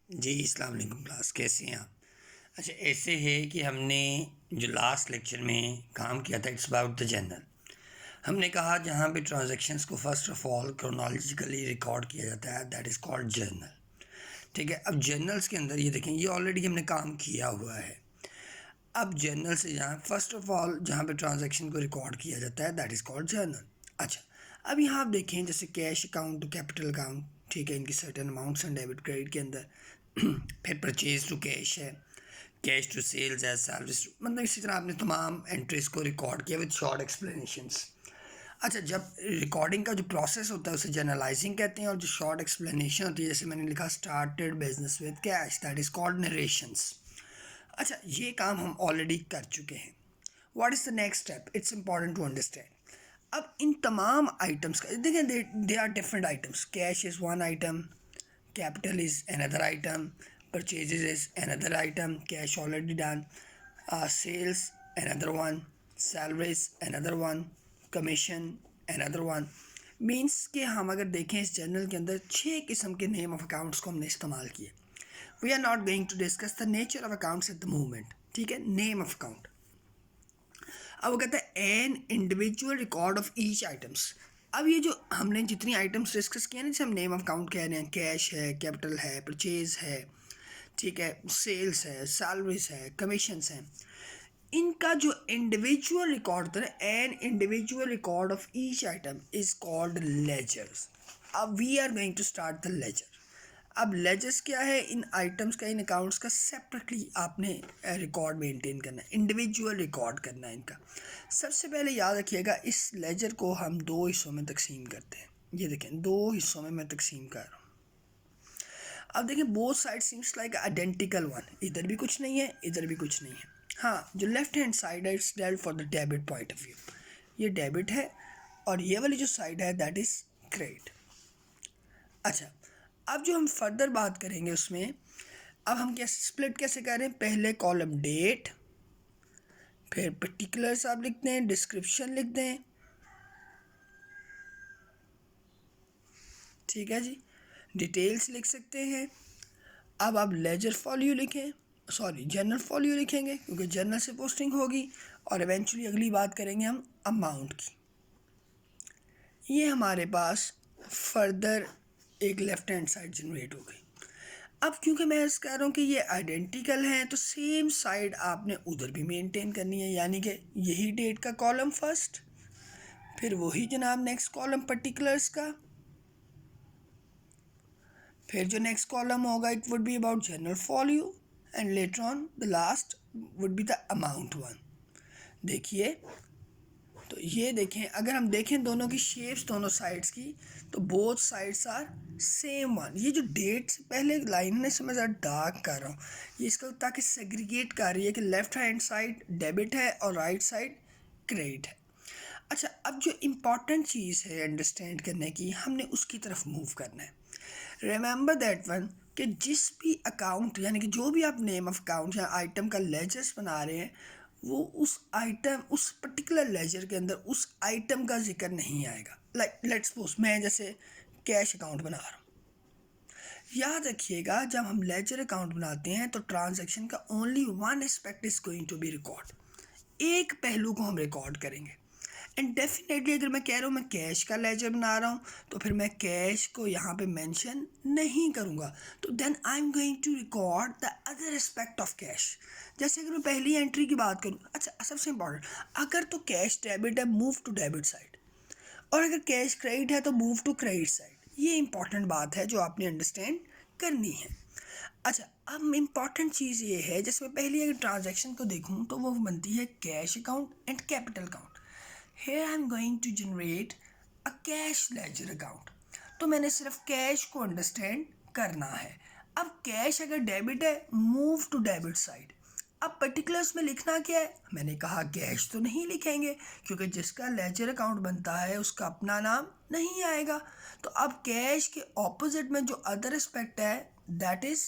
जी अस्सलाम वालेकुम क्लास, कैसे हैं आप? अच्छा, ऐसे है कि हमने जो लास्ट लेक्चर में काम किया था इट्स अबाउट द जर्नल। हमने कहा जहाँ पे ट्रांजैक्शंस को first of all chronologically record किया जाता है दैट इज़ कॉल्ड जर्नल। ठीक है, अब जर्नल्स के अंदर ये देखें, ये ऑलरेडी हमने काम किया हुआ है। अब जर्नल से जहाँ फर्स्ट ऑफ ऑल जहाँ पे ट्रांजैक्शन को रिकॉर्ड किया जाता है दैट इज़ कॉल्ड जर्नल। अच्छा, अब यहाँ आप देखें जैसे कैश अकाउंट, कैपिटल अकाउंट, ठीक है, इनकी certain amounts and debit credit के अंदर फिर परचेज टू कैश है, कैश टू सेल्स है, सैलरीज, मतलब इसी तरह आपने तमाम एंट्रीज को रिकॉर्ड किया विद शॉर्ट एक्सप्लेनेशंस। अच्छा, जब रिकॉर्डिंग का जो प्रोसेस होता है उसे जर्नलाइजिंग कहते हैं, और जो शॉर्ट एक्सप्लेनेशन होती है जैसे मैंने लिखा started business with cash that is called narrations. अच्छा, ये काम हम ऑलरेडी कर चुके हैं। What is the next step? It's important to understand. अब इन तमाम आइटम्स का देखें, they are different items. Cash is one item, capital is another item, purchases is another item, cash already done, sales another one, salaries another one, commission another one। Means कि हम अगर देखें इस जर्नल के अंदर 6 किस्म के नेम ऑफ अकाउंट्स को हमने इस्तेमाल किए। We are not going to discuss the nature of accounts at the moment, ठीक है, नेम ऑफ अकाउंट। अब वो कहता है an individual record of each items. अब ये जो हमने जितनी आइटम्स डिस्कस किए ना, जैसे हम नेम ऑफ अकाउंट कह रहे हैं, कैश है, कैपिटल है, परचेज है, ठीक है, सेल्स है, सैलरीज है, कमीशंस हैं, इनका जो इंडिविजुअल रिकॉर्ड होता है ना, an individual record of each item is called ledgers. अब we are going to start the ledger. अब लेजर्स क्या है? इन आइटम्स का, इन अकाउंट्स का सेपरेटली आपने रिकॉर्ड मेंटेन करना है, इंडिविजुअल रिकॉर्ड करना है इनका। सबसे पहले याद रखिएगा, इस लेजर को हम 2 हिस्सों में तकसीम करते हैं। ये देखें, 2 हिस्सों में मैं तकसीम कर रहा हूँ। अब देखें, both side seems like identical one, इधर भी कुछ नहीं है, इधर भी कुछ नहीं है। हाँ, जो लेफ्ट हैंड साइड है it's dealt for the debit point of view, ये डेबिट है, और ये वाली जो साइड है दैट इज़ क्रेडिट। अच्छा, अब जो हम फर्दर बात करेंगे उसमें, अब हम क्या स्प्लिट कैसे कर रहे हैं? पहले कॉलम डेट, फिर पर्टिकुलर्स आप लिखते हैं, डिस्क्रिप्शन लिख दें, ठीक है जी, डिटेल्स लिख सकते हैं। अब आप लेजर फॉलियो लिखें, सॉरी जर्नल फॉलियो लिखेंगे क्योंकि जर्नल से पोस्टिंग होगी, और इवेंचुअली अगली बात करेंगे हम अमाउंट की। ये हमारे पास फर्दर एक लेफ्ट हैंड साइड जनरेट हो गई। अब क्योंकि मैं इस कह रहा हूँ कि ये आइडेंटिकल हैं, तो सेम साइड आपने उधर भी मेंटेन करनी है, यानी कि यही डेट का कॉलम फर्स्ट, फिर वही जनाब नेक्स्ट कॉलम पर्टिकुलर्स का, फिर जो नेक्स्ट कॉलम होगा it would be about general folio, and later on the last would be the amount one. देखिए, तो ये देखें, अगर हम देखें दोनों की शेप्स दोनों साइड्स की, तो both sides are same one. ये जो डेट से पहले लाइन है इसमें ज़रा डार्क कर रहा हूँ, ये इसको ताकि सेग्रीगेट कर रही है कि लेफ्ट हैंड साइड डेबिट है और राइट साइड क्रेडिट है। अच्छा, अब जो इम्पॉर्टेंट चीज़ है अंडरस्टैंड करने की, हमने उसकी तरफ मूव करना है। रिमेंबर दैट वन, कि जिस भी अकाउंट यानी कि जो भी आप नेम ऑफ अकाउंट या आइटम का लेजर्स बना रहे हैं, वो उस आइटम, उस पर्टिकुलर लेजर के अंदर उस आइटम का जिक्र नहीं आएगा। लाइक लेट्स सपोज मैं जैसे कैश अकाउंट बना रहा हूँ, याद रखिएगा जब हम लेजर अकाउंट बनाते हैं तो ट्रांजैक्शन का only one aspect is going to be record, एक पहलू को हम रिकॉर्ड करेंगे। एंड डेफिनेटली अगर मैं कह रहा हूँ मैं कैश का लेजर बना रहा हूँ, तो फिर मैं कैश को यहाँ पे मेंशन नहीं करूँगा, तो then I am going to record the other aspect of cash. जैसे अगर मैं पहली एंट्री की बात करूँ, अच्छा सबसे इंपॉर्टेंट, अगर तो कैश डेबिट है मूव टू डेबिट साइड, और अगर कैश क्रेडिट है तो मूव टू क्रेडिट साइड। ये इंपॉर्टेंट बात है जो आपने अंडरस्टैंड करनी है। अच्छा, अब इम्पॉर्टेंट चीज़ ये है, जैसे मैं पहले अगर ट्रांजैक्शन को देखूँ तो वो बनती है cash account and capital account. Here I'm going to generate a cash ledger account। तो मैंने सिर्फ कैश को अंडरस्टैंड करना है। अब कैश अगर डेबिट है मूव टू डेबिट साइड। अब पर्टिकुलर्स में लिखना क्या है? मैंने कहा कैश तो नहीं लिखेंगे क्योंकि जिसका लेजर अकाउंट बनता है उसका अपना नाम नहीं आएगा। तो अब कैश के ऑपोजिट में जो अदर एस्पेक्ट है दैट इज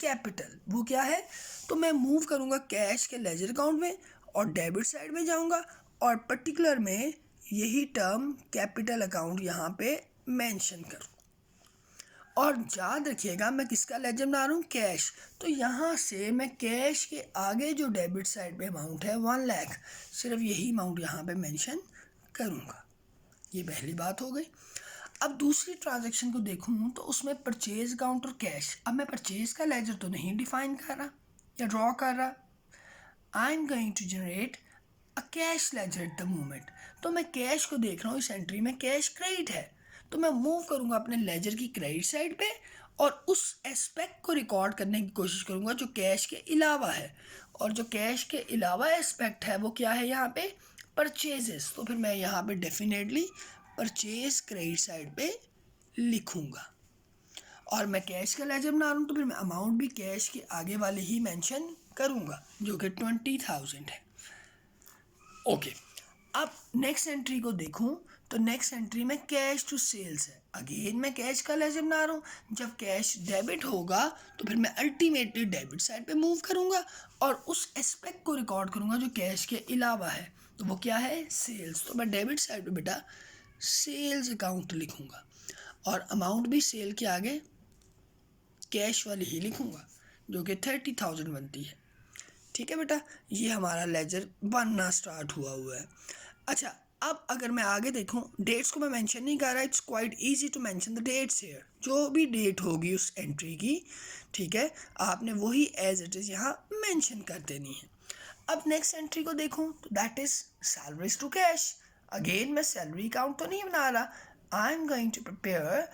कैपिटल, वो क्या है? तो मैं मूव करूँगा कैश के लेजर अकाउंट में और डेबिट साइड में जाऊँगा, और पर्टिकुलर में यही टर्म कैपिटल अकाउंट यहाँ पे मेंशन करूँ। और याद रखिएगा मैं किसका लेजर बना रहा हूँ, कैश। तो यहाँ से मैं कैश के आगे जो डेबिट साइड पे अमाउंट है 1 लाख, सिर्फ यही अमाउंट यहाँ पे मेंशन करूँगा। ये पहली बात हो गई। अब दूसरी ट्रांजैक्शन को देखूँ तो उसमें परचेज अकाउंट और कैश। अब मैं परचेज का लेजर तो नहीं डिफाइन कर रहा या ड्रॉ कर रहा, I am going to generate a cash ledger at the moment. तो मैं कैश को देख रहा हूँ, इस एंट्री में कैश क्रेडिट है, तो मैं मूव करूँगा अपने लेजर की क्रेडिट साइड पे और उस एस्पेक्ट को रिकॉर्ड करने की कोशिश करूँगा जो कैश के अलावा है। और जो कैश के अलावा एस्पेक्ट है वो क्या है यहाँ पे, परचेजेस। तो फिर मैं यहाँ पे डेफिनेटली परचेज क्रेडिट साइड पे लिखूँगा। और मैं कैश का लेजर बना रहा हूँ तो फिर मैं अमाउंट भी कैश के आगे वाले ही मेंशन करूँगा जो कि 20,000 है। ओके, अब नेक्स्ट एंट्री को देखूं तो नेक्स्ट एंट्री में कैश टू सेल्स है। अगेन मैं कैश का लेजर बना रहा हूँ। जब कैश डेबिट होगा तो फिर मैं अल्टीमेटली डेबिट साइड पे मूव करूँगा और उस एस्पेक्ट को रिकॉर्ड करूँगा जो कैश के अलावा है। तो वो क्या है, सेल्स। तो मैं डेबिट साइड पे बेटा सेल्स अकाउंट लिखूँगा और अमाउंट भी सेल के आगे कैश वाली ही लिखूँगा जो कि 30,000 बनती है। ठीक है बेटा, ये हमारा लेजर बनना स्टार्ट हुआ है। अच्छा, अब अगर मैं आगे देखूं, डेट्स को मैं मेंशन नहीं कर रहा, it's quite easy to mention the dates here. जो भी डेट होगी उस एंट्री की, ठीक है, आपने वही एज इट इज़ यहाँ मेंशन कर देनी है। अब नेक्स्ट एंट्री को देखूं तो that is salaries to cash. Again मैं सैलरी अकाउंट तो नहीं बना रहा, I am going to prepare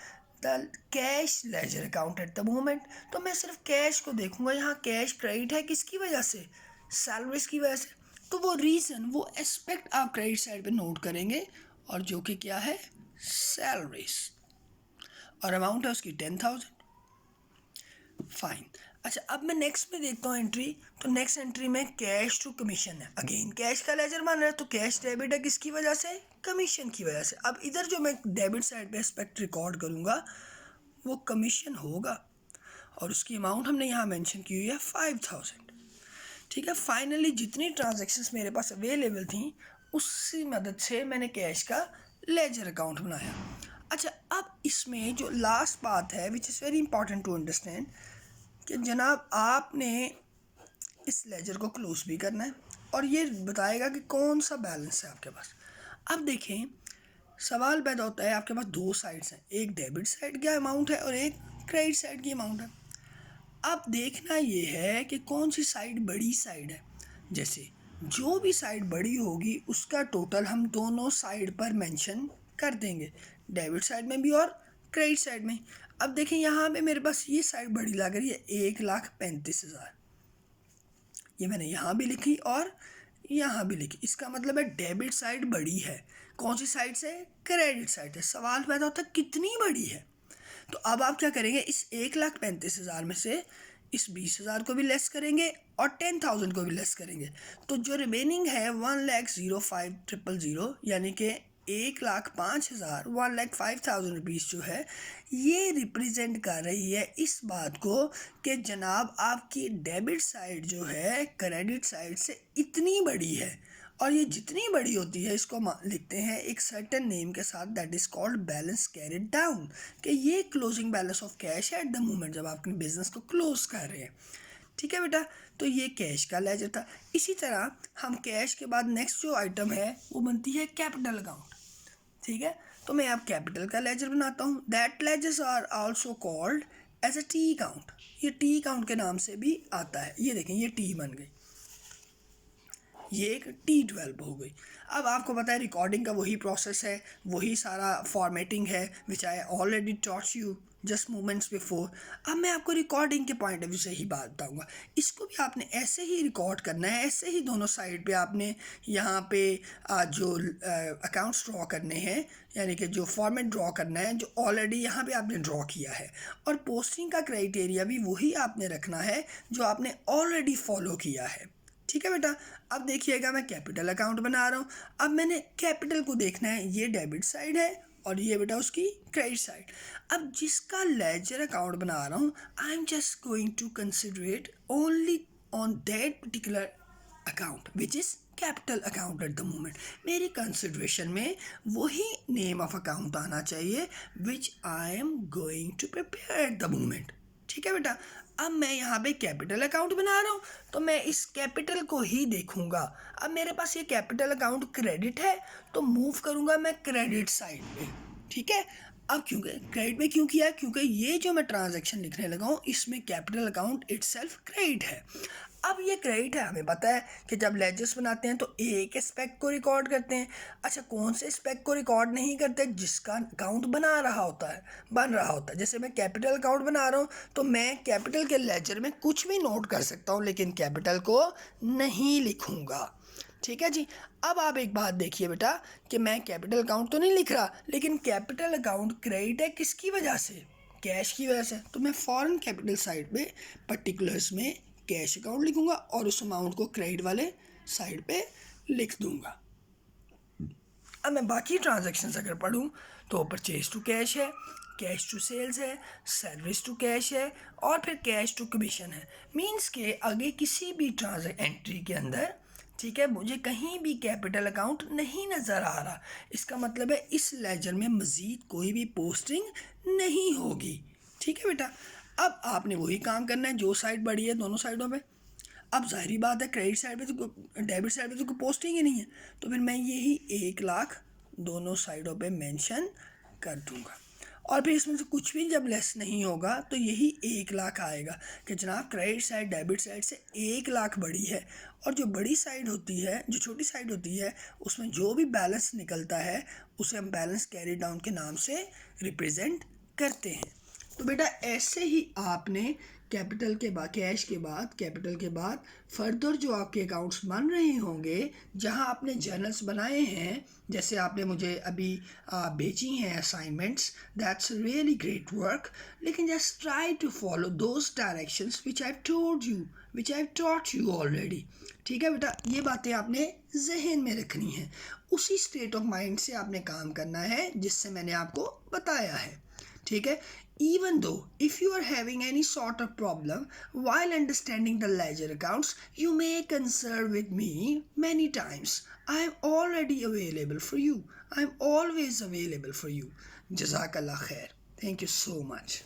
the cash ledger account at the moment. तो मैं सिर्फ कैश को देखूंगा, यहाँ कैश क्रेडिट है किसकी वजह से, सैलरीज की वजह से। तो वो रीज़न, वो एस्पेक्ट आप क्रेडिट साइड पे नोट करेंगे और जो कि क्या है, सैलरीज, और अमाउंट है उसकी 10,000। फाइन। अच्छा, अब मैं नेक्स्ट में देखता हूँ एंट्री, तो नेक्स्ट एंट्री में कैश टू कमीशन है। अगेन कैश का लेजर बन रहा है तो कैश डेबिट है किसकी वजह से, कमीशन की वजह से। अब इधर जो मैं डेबिट साइड पे एस्पेक्ट रिकॉर्ड करूँगा वो कमीशन होगा और उसकी अमाउंट हमने यहाँ मेंशन की हुई है 5,000। ठीक है, फाइनली जितनी ट्रांजैक्शंस मेरे पास अवेलेबल थी उसकी मदद से मैंने कैश का लेजर अकाउंट बनाया। अच्छा, अब इसमें जो लास्ट बात है which is very important to understand कि जनाब आपने इस लेजर को क्लोज भी करना है और ये बताएगा कि कौन सा बैलेंस है आपके पास। अब देखें, सवाल पैदा होता है, आपके पास दो साइड्स हैं, एक डेबिट साइड की अमाउंट है और एक क्रेडिट साइड की अमाउंट है। अब देखना ये है कि कौन सी साइड बड़ी साइड है। जैसे जो भी साइड बड़ी होगी उसका टोटल हम दोनों साइड पर मेंशन कर देंगे, डेबिट साइड में भी और क्रेडिट साइड में। अब देखें यहाँ पे मेरे पास ये साइड बड़ी लग रही है 1,35,000, ये मैंने यहाँ भी लिखी और यहाँ भी लिखी। इसका मतलब है डेबिट साइड बड़ी है। कौन सी साइड से, क्रेडिट साइड से। सवाल पैदा होता है कितनी बड़ी है। तो अब आप क्या करेंगे, इस 1,35,000 में से इस 20,000 को भी लेस करेंगे और 10,000 को भी लेस करेंगे। तो जो रिमेनिंग है 1,05,000 यानी कि 1,05,000, 1,05,000 रुपीज़ जो है, ये रिप्रेजेंट कर रही है इस बात को कि जनाब आपकी डेबिट साइड जो है क्रेडिट साइड से इतनी बड़ी है। और ये जितनी बड़ी होती है इसको लिखते हैं एक सर्टेन नेम के साथ, that is called balance carried down, कि ये क्लोजिंग बैलेंस ऑफ कैश है एट द मोमेंट जब आप अपने बिजनेस को क्लोज कर रहे हैं। ठीक है बेटा, तो ये कैश का लेजर था। इसी तरह हम कैश के बाद नेक्स्ट जो आइटम है वो बनती है कैपिटल अकाउंट। ठीक है, तो मैं अब कैपिटल का लेजर बनाता हूँ। That ledgers are also called as a T account. ये टी अकाउंट के नाम से भी आता है। ये देखें, ये टी बन गई, ये एक T12 हो गई। अब आपको पता है रिकॉर्डिंग का वही प्रोसेस है, वही सारा फॉर्मेटिंग है which I already taught you just moments before. अब मैं आपको रिकॉर्डिंग के पॉइंट ऑफ व्यू से ही बात बताऊँगा। इसको भी आपने ऐसे ही रिकॉर्ड करना है, ऐसे ही दोनों साइड पे आपने यहाँ पे जो अकाउंट्स ड्रॉ करने हैं, यानी कि जो फॉर्मेट ड्रॉ करना है जो ऑलरेडी यहाँ पे आपने ड्रॉ किया है। और पोस्टिंग का क्राइटेरिया भी वही आपने रखना है जो आपने ऑलरेडी फॉलो किया है। ठीक है बेटा, अब देखिएगा मैं कैपिटल अकाउंट बना रहा हूँ। अब मैंने कैपिटल को देखना है, ये डेबिट साइड है और ये बेटा उसकी क्रेडिट साइड। अब जिसका लेजर अकाउंट बना रहा हूँ, I am just going to considerate only on that particular account which is capital account at the moment. मेरी कंसिडरेशन में वही नेम ऑफ अकाउंट आना चाहिए which I am going to prepare at the moment. ठीक है बेटा, अब मैं यहाँ पे कैपिटल अकाउंट बना रहा हूँ तो मैं इस कैपिटल को ही देखूंगा। अब मेरे पास ये कैपिटल अकाउंट क्रेडिट है तो मूव करूँगा मैं क्रेडिट साइड पे। ठीक है, अब क्योंकि क्रेडिट में क्यों किया, क्योंकि ये जो मैं ट्रांजैक्शन लिखने लगा हूँ इसमें कैपिटल अकाउंट इटसेल्फ क्रेडिट है। अब ये क्रेडिट है, हमें पता है कि जब लेजर्स बनाते हैं तो एक एस्पेक्ट को रिकॉर्ड करते हैं। अच्छा, कौन से एस्पेक्ट को रिकॉर्ड नहीं करते, जिसका अकाउंट बन रहा होता है। जैसे मैं कैपिटल अकाउंट बना रहा हूँ तो मैं कैपिटल के लेजर में कुछ भी नोट कर सकता हूँ लेकिन कैपिटल को नहीं लिखूँगा। ठीक है जी। अब आप एक बात देखिए बेटा कि मैं कैपिटल अकाउंट तो नहीं लिख रहा लेकिन कैपिटल अकाउंट क्रेडिट है किसकी वजह से, कैश की वजह से। तो मैं फॉरेन कैपिटल साइड पे पर्टिकुलर्स में कैश अकाउंट लिखूंगा और उस अमाउंट को क्रेडिट वाले साइड पे लिख दूंगा। अब मैं बाकी ट्रांजैक्शंस अगर पढ़ूं तो परचेज टू कैश है, कैश टू सेल्स है, सर्विस टू कैश है और फिर कैश टू कमीशन है। मींस के आगे किसी भी एंट्री के अंदर, ठीक है, मुझे कहीं भी कैपिटल अकाउंट नहीं नज़र आ रहा। इसका मतलब है इस लेजर में मज़ीद कोई भी पोस्टिंग नहीं होगी। ठीक है बेटा, अब आपने वही काम करना है जो साइड बड़ी है दोनों साइडों पे। अब जाहिर बात है क्रेडिट साइड पे तो डेबिट साइड पे तो कोई पोस्टिंग ही नहीं है, तो फिर मैं यही 1 लाख दोनों साइडों पे मेंशन कर दूंगा और फिर इसमें से कुछ भी जब लेस नहीं होगा तो यही 1 लाख आएगा कि जनाब क्रेडिट साइड डेबिट साइड से 1 लाख बड़ी है और जो बड़ी साइड होती है, जो छोटी साइड होती है, उसमें जो भी बैलेंस निकलता है उसे हम बैलेंस कैरी डाउन के नाम से रिप्रेजेंट करते हैं। तो बेटा ऐसे ही आपने कैपिटल के बाद, कैश के बाद, कैपिटल के बाद फर्दर जो आपके अकाउंट्स बन रहे होंगे, जहां आपने जर्नल्स बनाए हैं, जैसे आपने मुझे अभी भेजी हैं assignments, that's really great work. लेकिन just try to follow those directions which I told you, which I taught you already. ठीक है बेटा, ये बातें आपने जहन में रखनी है, उसी स्टेट ऑफ माइंड से आपने काम करना है जिससे मैंने आपको बताया है। ठीक है, even though if you are having any sort of problem while understanding the ledger accounts, you may consult with me many times. I am already available for you. I am always available for you. Jazakallah khair. Thank you so much.